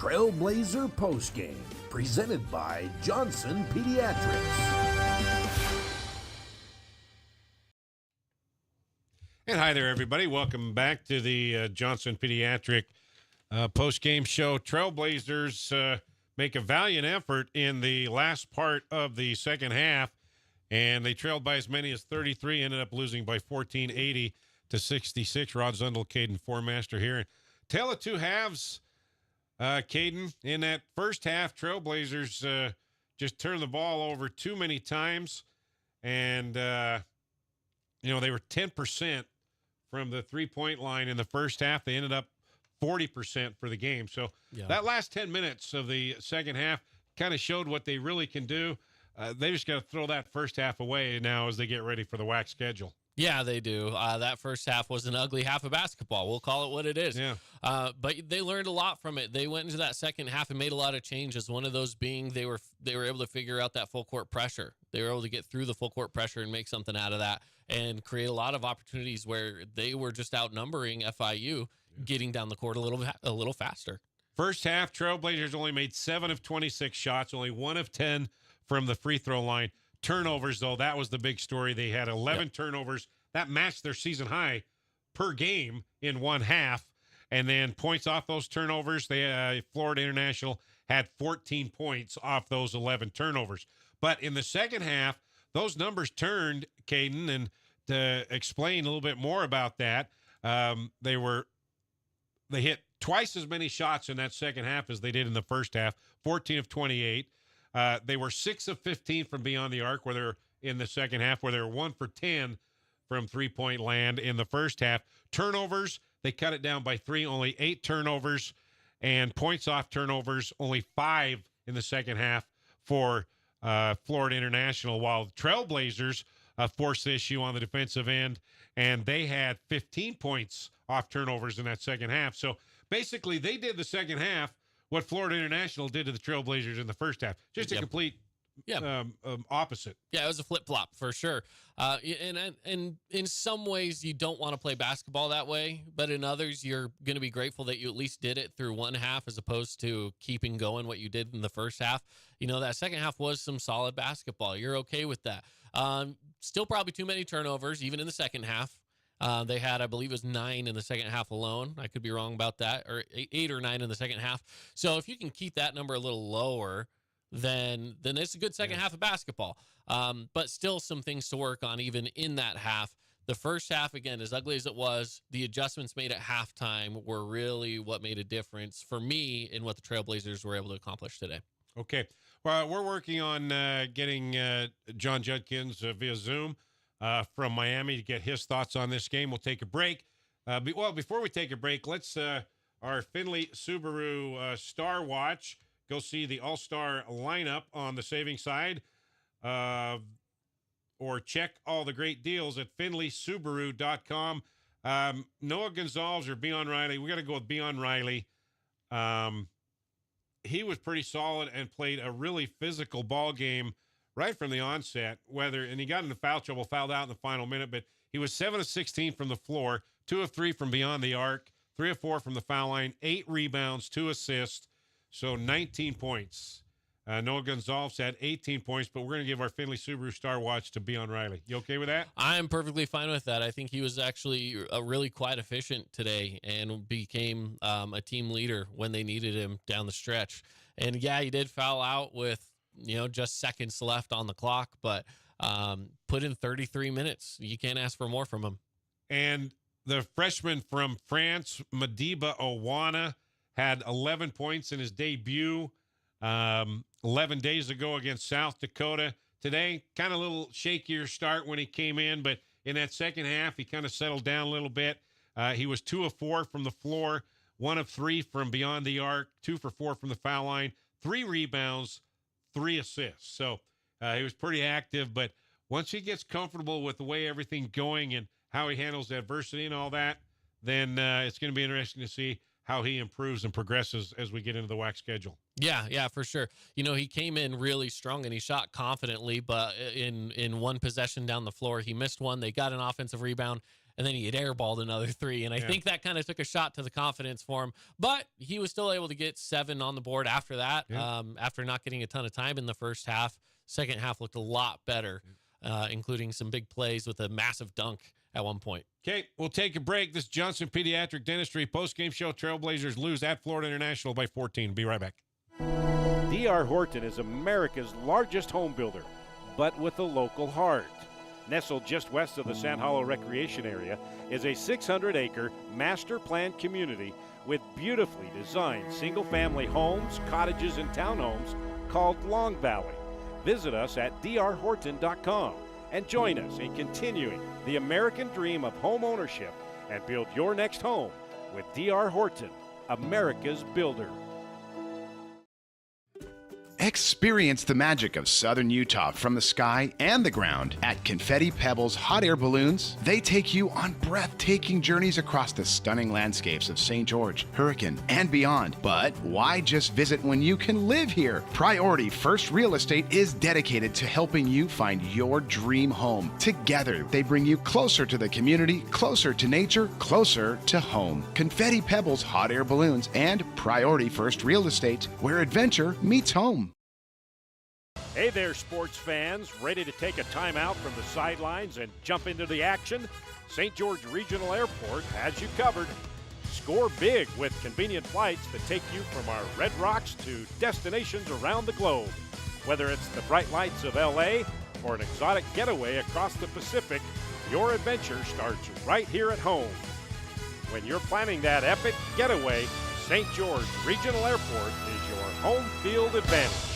Trailblazer Postgame, presented by Johnson Pediatrics. And hi there, everybody. Welcome back to the Johnson Pediatric post-game show. Trailblazers make a valiant effort in the last part of the second half, and they trailed by as many as 33, ended up losing by 14, 80 to 66. Rod Zundel, Caden Formaster here. And tale of two halves, Caden. In that first half, Trailblazers just turned the ball over too many times, and they were 10% from the three-point line in the first half. They ended up 40% for the game. So that last 10 minutes of the second half kind of showed what they really can do. They just got to throw that first half away now as they get ready for the WAC schedule. Yeah, they do. That first half was an ugly half of basketball. We'll call it what it is. Yeah. But they learned a lot from it. They went into that second half and made a lot of changes. One of those being they were able to figure out that full court pressure. They were able to get through the full court pressure and make something out of that and create a lot of opportunities where they were just outnumbering FIU, getting down the court a little faster. First half, Trailblazers only made 7 of 26 shots, only 1 of 10 from the free throw line. Turnovers, though, that was the big story. They had 11 turnovers. That matched their season high per game in one half. And then points off those turnovers, Florida International had 14 points off those 11 turnovers. But in the second half, those numbers turned, Caden, and to explain a little bit more about that, they hit twice as many shots in that second half as they did in the first half, 14 of 28. They were 6 of 15 from beyond the arc, where they're in the second half, where they were 1 for 10 from three-point land in the first half. Turnovers, they cut it down by 3, only 8 turnovers, and points off turnovers, only 5 in the second half for Florida International, while Trailblazers forced the issue on the defensive end, and they had 15 points off turnovers in that second half. So basically, they did the second half what Florida International did to the Trailblazers in the first half. Just a complete opposite. Yeah, it was a flip-flop for sure. And in some ways, you don't want to play basketball that way, but in others, you're going to be grateful that you at least did it through one half as opposed to keeping going what you did in the first half. That second half was some solid basketball. You're okay with that. Still probably too many turnovers, even in the second half. They had, I believe it was 9 in the second half alone. I could be wrong about that, or 8 or 9 in the second half. So if you can keep that number a little lower, then it's a good second half of basketball. But still some things to work on even in that half. The first half, again, as ugly as it was, the adjustments made at halftime were really what made a difference for me in what the Trailblazers were able to accomplish today. Okay. Well, we're working on getting John Judkins via Zoom from Miami to get his thoughts on this game. We'll take a break. Before we take a break, let's our Findlay Subaru Star Watch. Go see the all-star lineup on the savings side, or check all the great deals at FindlaySubaru.com. Noah Gonzalez or Beon Riley. We got to go with Beon Riley. He was pretty solid and played a really physical ball game right from the onset. And he got into foul trouble, fouled out in the final minute, but he was 7 of 16 from the floor, 2 of 3 from beyond the arc, 3 of 4 from the foul line, 8 rebounds, 2 assists. So 19 points. Noah Gonzalez had 18 points, but we're going to give our Findlay Subaru Star Watch to Beon Riley. You okay with that? I'm perfectly fine with that. I think he was actually really quite efficient today and became a team leader when they needed him down the stretch. And, yeah, he did foul out with, just seconds left on the clock, but put in 33 minutes. You can't ask for more from him. And the freshman from France, Madiba Owana, had 11 points in his debut 11 days ago against South Dakota. Today, kind of a little shakier start when he came in, but in that second half, he kind of settled down a little bit. He was 2 of 4 from the floor, 1 of 3 from beyond the arc, 2 for 4 from the foul line, 3 rebounds, 3 assists. So he was pretty active, but once he gets comfortable with the way everything's going and how he handles adversity and all that, then it's going to be interesting to see how he improves and progresses as we get into the WAC schedule. Yeah, for sure. He came in really strong and he shot confidently, but in one possession down the floor, he missed one. They got an offensive rebound, and then he had airballed another 3. And I think that kind of took a shot to the confidence for him. But he was still able to get 7 on the board after that, after not getting a ton of time in the first half. Second half looked a lot better, including some big plays with a massive dunk at one point. Okay, we'll take a break. This is Johnson Pediatric Dentistry postgame show. Trailblazers lose at Florida International by 14. Be right back. D.R. Horton is America's largest home builder, but with a local heart. Nestled just west of the Sand Hollow Recreation Area is a 600-acre master planned community with beautifully designed single-family homes, cottages, and townhomes called Long Valley. Visit us at drhorton.com and join us in continuing the American dream of home ownership and build your next home with D.R. Horton, America's builder. Experience the magic of southern Utah from the sky and the ground at Confetti Pebbles Hot Air Balloons. They take you on breathtaking journeys across the stunning landscapes of St. George, Hurricane, and beyond. But why just visit when you can live here? Priority First Real Estate is dedicated to helping you find your dream home. Together, they bring you closer to the community, closer to nature, closer to home. Confetti Pebbles Hot Air Balloons and Priority First Real Estate, where adventure meets home. Hey there, sports fans. Ready to take a timeout from the sidelines and jump into the action? St. George Regional Airport has you covered. Score big with convenient flights that take you from our Red Rocks to destinations around the globe. Whether it's the bright lights of L.A. or an exotic getaway across the Pacific, your adventure starts right here at home. When you're planning that epic getaway, St. George Regional Airport is your home field advantage.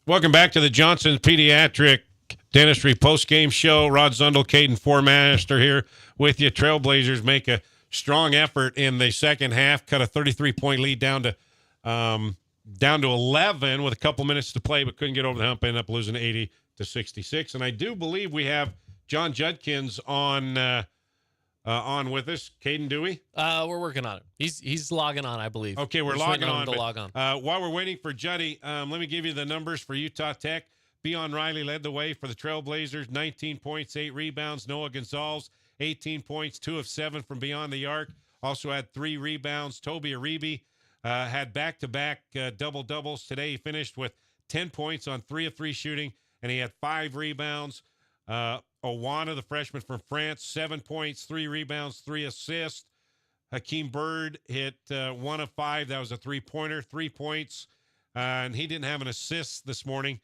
Welcome back to the Johnson Pediatric Dentistry postgame show. Rod Zundel, Caden Formaster here with you. Trailblazers make a strong effort in the second half, cut a 33-point lead down to 11 with a couple minutes to play, but couldn't get over the hump, ended up losing 80-66. And I do believe we have John Judkins on with us. Caden, do we? We're working on it. He's logging on, I believe. Okay, we're Just logging waiting on. him to log on. While we're waiting for Juddy, let me give you the numbers for Utah Tech. Beon Riley led the way for the Trailblazers, 19 points, 8 rebounds. Noah Gonzalez, 18 points, 2 of 7 from beyond the arc. Also had 3 rebounds. Toby Aribi had back-to-back double-doubles. Today he finished with 10 points on 3 of 3 shooting, and he had 5 rebounds. Owana, the freshman from France, 7 points, 3 rebounds, 3 assists. Hakeem Bird hit 1 of 5. That was a three-pointer, 3 points. And he didn't have an assist this morning.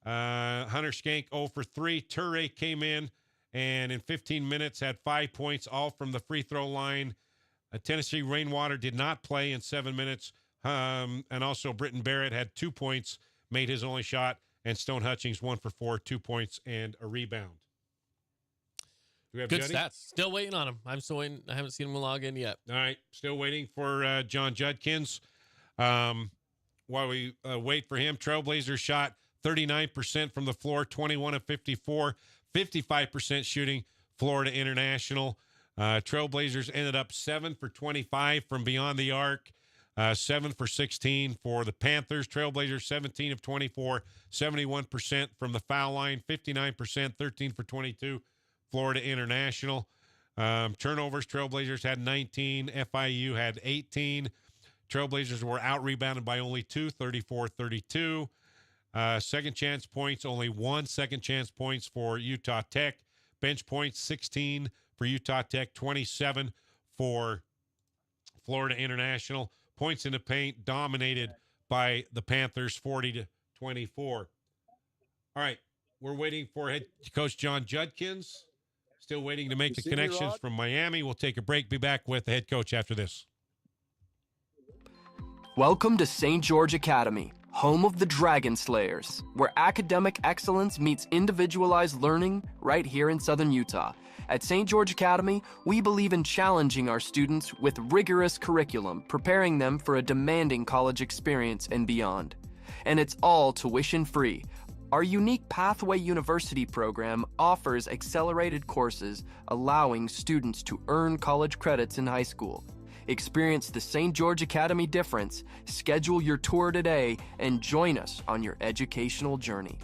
Hunter Skank 0 for 3. Ture came in and in 15 minutes had 5 points, all from the free throw line. Tennessee Rainwater did not play in 7 minutes. And also Britton Barrett had 2 points, made his only shot. And Stone Hutchings 1 for 4, 2 points and a rebound. Do we have Good Juddy? stats. Still waiting on him. I'm still waiting. I haven't seen him log in yet. All right. Still waiting for John Judkins. While we wait for him, Trailblazers shot 39% from the floor, 21 of 54, 55% shooting Florida International. Trailblazers ended up 7 for 25 from beyond the arc, 7 for 16 for the Panthers. Trailblazers 17 of 24, 71% from the foul line, 59%, 13 for 22 Florida International. Turnovers, Trailblazers had 19, FIU had 18. Trailblazers were out-rebounded by only 2, 34-32. Second chance points, only 1 second chance points for Utah Tech. Bench points, 16 for Utah Tech, 27 for Florida International. Points in the paint dominated by the Panthers, 40-24. All right, we're waiting for head coach John Judkins. Still waiting to make the connections from Miami. We'll take a break. Be back with the head coach after this. Welcome to St. George Academy, home of the Dragon Slayers, where academic excellence meets individualized learning right here in Southern Utah. At St. George Academy, we believe in challenging our students with rigorous curriculum, preparing them for a demanding college experience and beyond. And it's all tuition-free. Our unique Pathway University program offers accelerated courses, allowing students to earn college credits in high school. Experience the St. George Academy difference. Schedule your tour today and join us on your educational journey.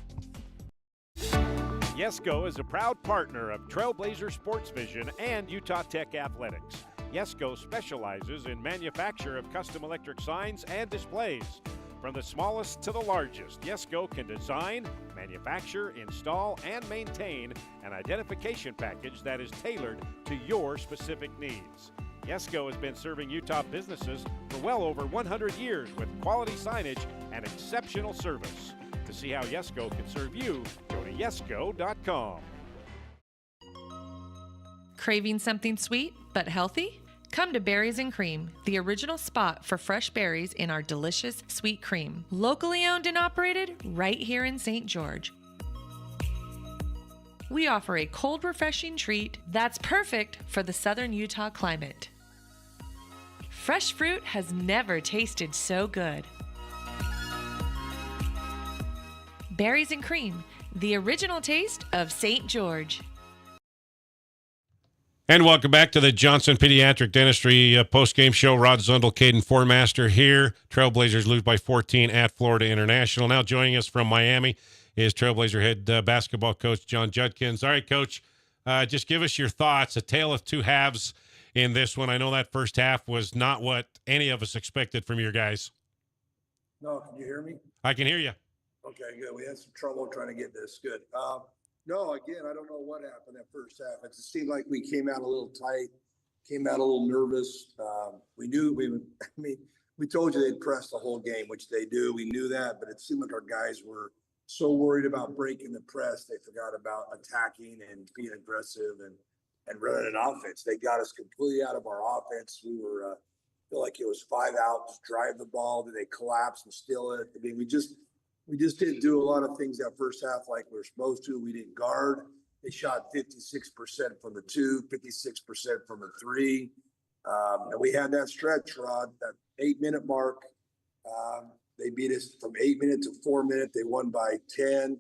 Yesco is a proud partner of Trailblazer Sports Vision and Utah Tech Athletics. Yesco specializes in manufacture of custom electric signs and displays. From the smallest to the largest, Yesco can design, manufacture, install, and maintain an identification package that is tailored to your specific needs. Yesco has been serving Utah businesses for well over 100 years with quality signage and exceptional service. To see how Yesco can serve you, go to yesco.com. Craving something sweet but healthy? Come to Berries and Cream, the original spot for fresh berries in our delicious sweet cream. Locally owned and operated right here in St. George. We offer a cold, refreshing treat that's perfect for the southern Utah climate. Fresh fruit has never tasted so good. Berries and Cream, the original taste of St. George. And welcome back to the Johnson Pediatric Dentistry post-game show. Rod Zundel, Caden Formaster here. Trailblazers lose by 14 at Florida International. Now joining us from Miami is Trailblazer head basketball coach John Judkins. All right, Coach, just give us your thoughts. A tale of two halves in this one. I know that first half was not what any of us expected from your guys. No, can you hear me? I can hear you. Okay, good. We had some trouble trying to get this. Good. No, again, I don't know what happened that first half. It just seemed like we came out a little tight, came out a little nervous. We knew we would, we told you they'd press the whole game, which they do. We knew that, but it seemed like our guys were so worried about breaking the press, they forgot about attacking and being aggressive and running an offense. They got us completely out of our offense. We were, feel like it was 5 out, just drive the ball, then they collapse and steal it. I mean, we just didn't do a lot of things that first half like we were supposed to. We didn't guard. They shot 56% from the 2, 56% from the 3. And we had that stretch, Rod, that 8-minute mark. They beat us from 8 minutes to 4 minutes. They won by 10.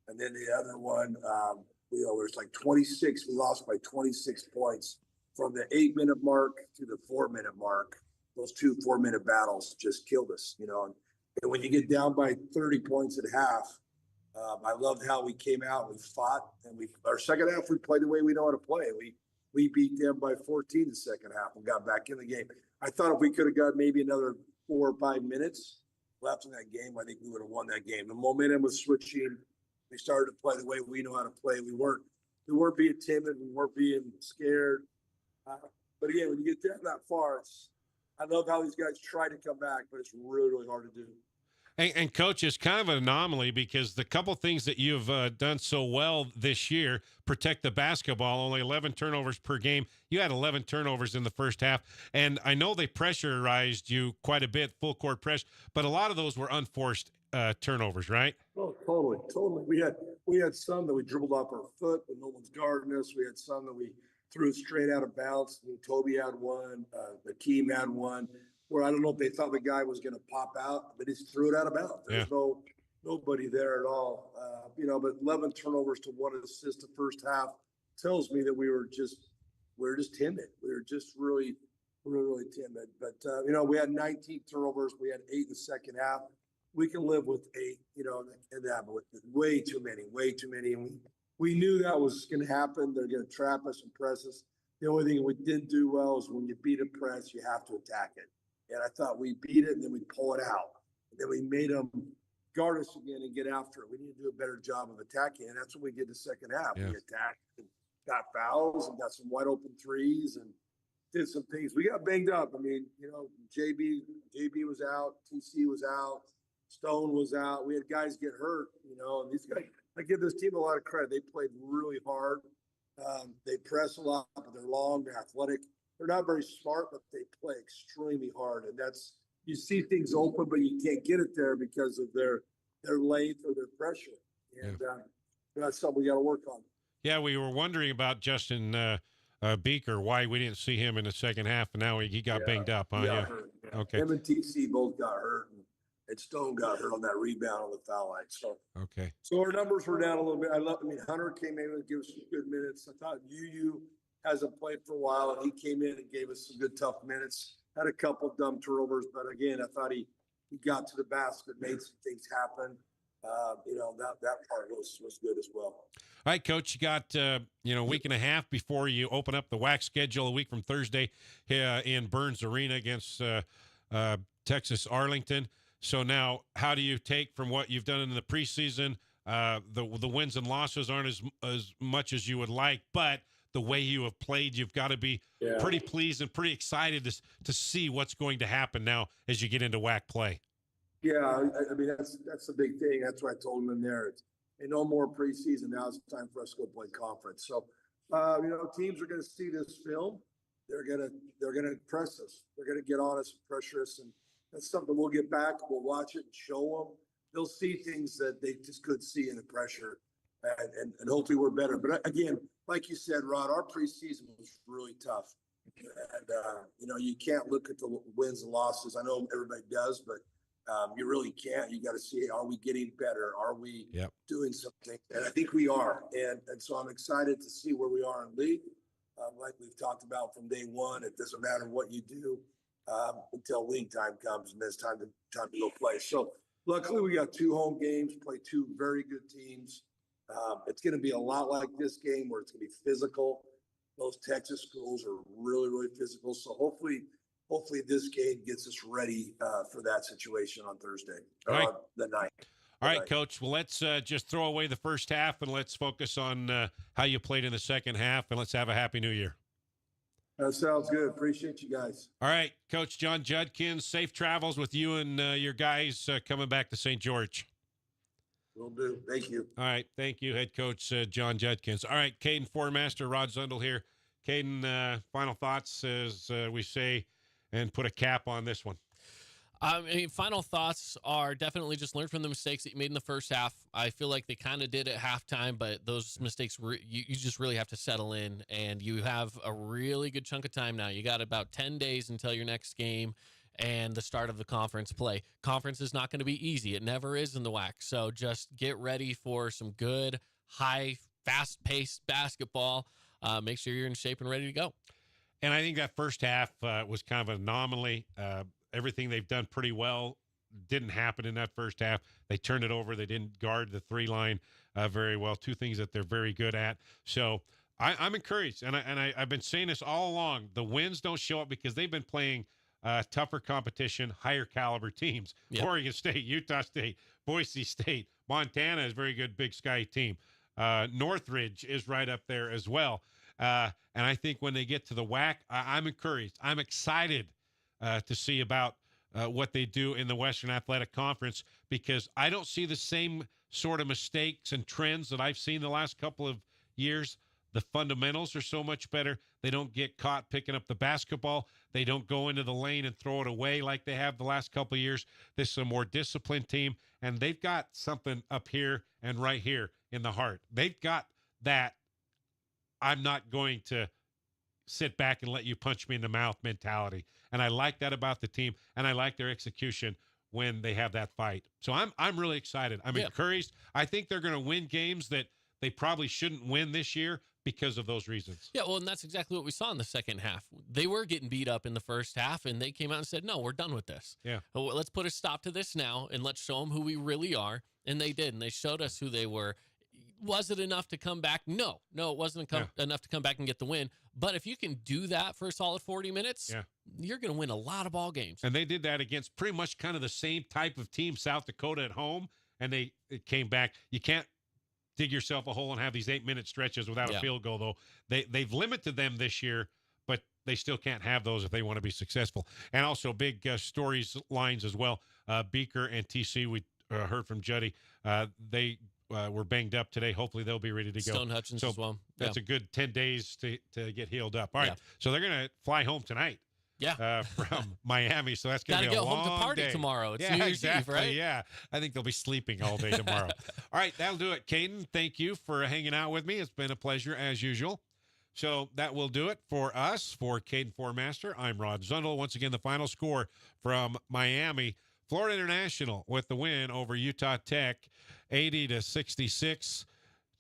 And then the other one, it was like 26. We lost by 26 points from the 8-minute mark to the 4-minute mark. Those 2 4-minute battles just killed us, And when you get down by 30 points at half, I loved how we came out. We fought, and our second half we played the way we know how to play. We beat them by 14 the second half and got back in the game. I thought if we could have got maybe another 4 or 5 minutes left in that game, I think we would have won that game. The momentum was switching. We started to play the way we know how to play. We weren't being timid. We weren't being scared. But again, when you get that far, I love how these guys try to come back, but it's really, really hard to do. And Coach, it's kind of an anomaly because the couple things that you've done so well this year, protect the basketball, only 11 turnovers per game. You had 11 turnovers in the first half. And I know they pressurized you quite a bit, full court press, but a lot of those were unforced turnovers, right? Oh, totally. We had some that we dribbled off our foot when no one's guarding us. We had some that we threw straight out of bounds. Toby had one, the team had one. Where I don't know if they thought the guy was going to pop out, but he just threw it out of bounds. There's nobody there at all. But 11 turnovers to 1 assist the first half tells me that we were just timid. We were just really, really, really timid. But, we had 19 turnovers. We had 8 in the second half. We can live with 8, and that, but way too many. And we knew that was going to happen. They're going to trap us and press us. The only thing we didn't do well is when you beat a press, you have to attack it. And I thought we beat it and then we pull it out. And then we made them guard us again and get after it. We need to do a better job of attacking. And that's what we did the second half. Yeah. We attacked and got fouls and got some wide open threes and did some things. We got banged up. I mean, JB was out, TC was out, Stone was out. We had guys get hurt, and these guys, I give this team a lot of credit. They played really hard. They press a lot, but they're long, they're athletic. They're not very smart, but they play extremely hard. And you see things open, but you can't get it there because of their length or their pressure. And that's something we got to work on. Yeah, we were wondering about Justin Beaker, why we didn't see him in the second half, and now he got banged up. Yeah. Okay. Him and TC both got hurt, and Stone got hurt on that rebound on the foul line. So our numbers were down a little bit. Hunter came in and gave us some good minutes. I thought UU hasn't played for a while, and he came in and gave us some good tough minutes. had a couple dumb turnovers, but again, I thought he got to the basket, made some things happen. That part was good as well. All right, Coach, you got, a week and a half before you open up the WAC schedule a week from Thursday in Burns Arena against Texas Arlington. So now how do you take from what you've done in the preseason? The wins and losses aren't as much as you would like, but the way you have played, you've got to be pretty pleased and pretty excited to see what's going to happen now as you get into WAC play. Yeah, I mean, that's the big thing. That's what I told him in there. No more preseason. Now it's time for us to go play conference. So, teams are going to see this film. They're gonna press us. They're gonna get on us and pressure us, and that's something we'll get back. We'll watch it and show them. They'll see things that they just couldn't see in the pressure, and hopefully we're better. But again, like you said, Rod, our preseason was really tough, and you can't look at the wins and losses. I know everybody does, but you really can't. You got to see, are we getting better? Are we doing something? And I think we are. And so I'm excited to see where we are in league. Like we've talked about from day one, it doesn't matter what you do until league time comes, and then it's time to go play. So luckily we got 2 home games, play 2 very good teams. It's going to be a lot like this game where it's going to be physical. Those Texas schools are really, really physical. So hopefully this game gets us ready for that situation on Thursday, right. The night. All right, Coach. Well, let's just throw away the first half and let's focus on how you played in the second half, and let's have a Happy New Year. That sounds good. Appreciate you guys. All right, Coach John Judkins, safe travels with you and your guys coming back to St. George. Will do. Thank you. All right, thank you, Head Coach John Judkins. All right, Caden Formaster, Rod Zundel here. Caden, final thoughts as we say, and put a cap on this one. Final thoughts are definitely just learn from the mistakes that you made in the first half. I feel like they kind of did at halftime, but those mistakes, you just really have to settle in, and you have a really good chunk of time now. You got about 10 days until your next game and the start of the conference play. Conference is not going to be easy. It never is in the WAC. So just get ready for some good, high, fast-paced basketball. Make sure you're in shape and ready to go. And I think that first half was kind of an anomaly. Everything they've done pretty well didn't happen in that first half. They turned it over. They didn't guard the 3-line very well. 2 things that they're very good at. So I'm encouraged. And I've been saying this all along. The wins don't show up because they've been playing tougher competition, higher caliber teams. Yep. Oregon State, Utah State, Boise State, Montana is a very good Big Sky team. Northridge is right up there as well. And I think when they get to the WAC, I'm encouraged. I'm excited to see about what they do in the Western Athletic Conference, because I don't see the same sort of mistakes and trends that I've seen the last couple of years. The fundamentals are so much better. They don't get caught picking up the basketball. They don't go into the lane and throw it away like they have the last couple of years. This is a more disciplined team, and they've got something up here and right here in the heart. They've got that I'm not going to sit back and let you punch me in the mouth mentality. And I like that about the team, and I like their execution when they have that fight. So I'm really excited. I'm encouraged. I think they're going to win games that they probably shouldn't win this year because of those reasons. Yeah, well, and that's exactly what we saw in the second half. They were getting beat up in the first half, and they came out and said, no, we're done with this. Yeah. Well, let's put a stop to this now, and let's show them who we really are. And they did, and they showed us who they were. Was it enough to come back? No, it wasn't enough to come back and get the win. But if you can do that for a solid 40 minutes, you're going to win a lot of ball games. And they did that against pretty much kind of the same type of team, South Dakota at home, and it came back. You can't dig yourself a hole and have these 8-minute stretches without a field goal, though. They've limited them this year, but they still can't have those if they want to be successful. And also big storylines as well. Beaker and TC, we heard from Juddy. They were banged up today. Hopefully they'll be ready to go. Stone Hutchins as well. That's a good 10 days to get healed up. All right. So they're going to fly home tonight. From Miami. So that's going to be a long day. Gotta go home to party tomorrow. It's New Year's Eve, right? Yeah. I think they'll be sleeping all day tomorrow. All right. That'll do it. Caden, thank you for hanging out with me. It's been a pleasure as usual. So that will do it for us. For Caden Formaster, I'm Rod Zundel. Once again, the final score from Miami. Florida International with the win over Utah Tech, 80-66.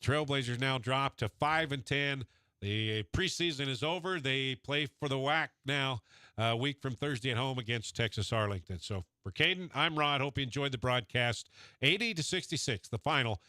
Trailblazers now drop to 5-10. The preseason is over. They play for the WAC now, a week from Thursday at home against Texas Arlington. So for Caden, I'm Rod. Hope you enjoyed the broadcast. 80-66, the final